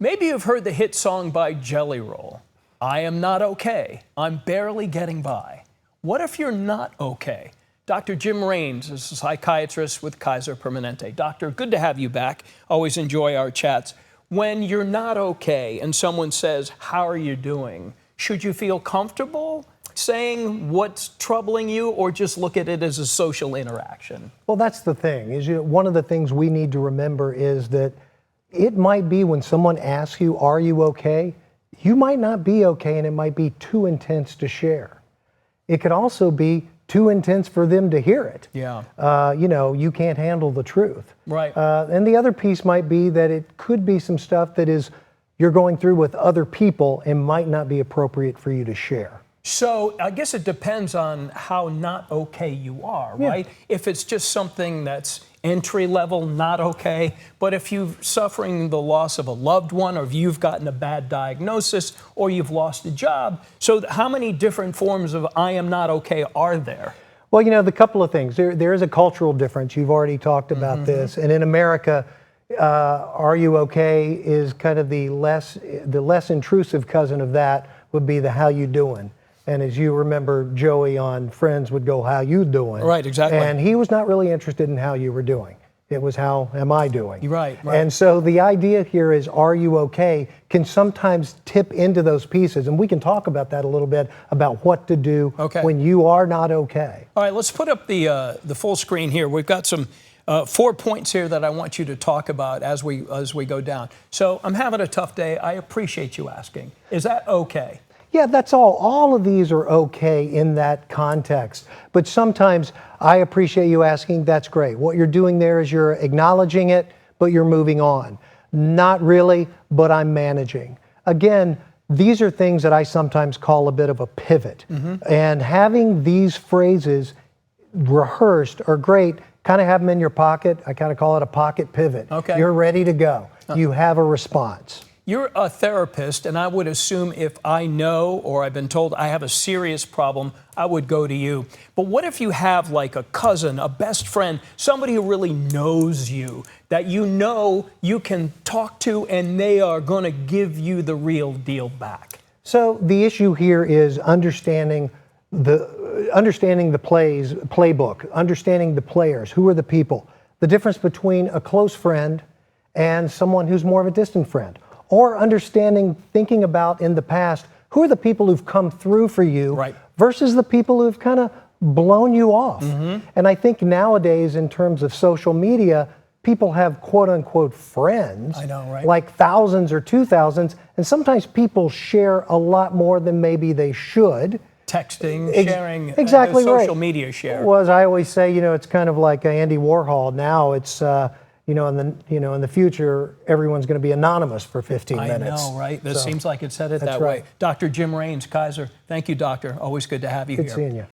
Maybe you've heard the hit song by Jelly Roll, I Am Not Okay, I'm Barely Getting By. What if you're not okay? Dr. Jim Raines is a psychiatrist with Kaiser Permanente. Doctor, good to have you back. Always enjoy our chats. When you're not okay and someone says, how are you doing? Should you feel comfortable saying what's troubling you or just look at it as a social interaction? Well, that's the thing. One of the things we need to remember is that it might be when someone asks you, are you okay? You might not be okay, and it might be too intense to share. It could also be too intense for them to hear it. Yeah. You can't handle the truth. Right. And the other piece might be that it could be some stuff that is you're going through with other people and might not be appropriate for you to share. So I guess it depends on how not okay you are, right? Yeah. If it's just something that's entry level, not okay, but if you're suffering the loss of a loved one, or if you've gotten a bad diagnosis, or you've lost a job, so how many different forms of I am not okay are there? Well, the couple of things. There is a cultural difference. You've already talked about this. And in America, are you okay is kind of the less intrusive cousin of that would be the how you doing. And as you remember, Joey on Friends would go, how you doing? Right, exactly. And he was not really interested in how you were doing. It was, how am I doing? Right. And so the idea here is, are you okay, can sometimes tip into those pieces. And we can talk about that a little bit, about what to do when you are not okay. All right, let's put up the full screen here. We've got some 4 points here that I want you to talk about as we go down. So I'm having a tough day. I appreciate you asking. Is that okay? Yeah, that's all. All of these are okay in that context. But sometimes I appreciate you asking, that's great. What you're doing there is you're acknowledging it, but you're moving on. Not really, but I'm managing. Again, these are things that I sometimes call a bit of a pivot. And having these phrases rehearsed are great. Kind of have them in your pocket. I kind of call it a pocket pivot. Okay. You're ready to go. You have a response. You're a therapist, and I would assume if I know or I've been told I have a serious problem, I would go to you. But what if you have like a cousin, a best friend, somebody who really knows you, that you know you can talk to and they are going to give you the real deal back? So the issue here is understanding the playbook, understanding the players, who are the people, the difference between a close friend and someone who's more of a distant friend. Or understanding, thinking about in the past, who are the people who've come through for you versus the people who've kind of blown you off. And I think nowadays, in terms of social media, people have quote unquote friends, I know, right? Like thousands or 2,000s, and sometimes people share a lot more than maybe they should. Texting, sharing, exactly social media share. Well, as I always say, it's kind of like Andy Warhol. Now it's in the future, everyone's going to be anonymous for 15 minutes. I know, right? This seems like it's headed that way. Dr. Jim Raines, Kaiser, thank you, doctor. Always good to have you here. Good seeing you.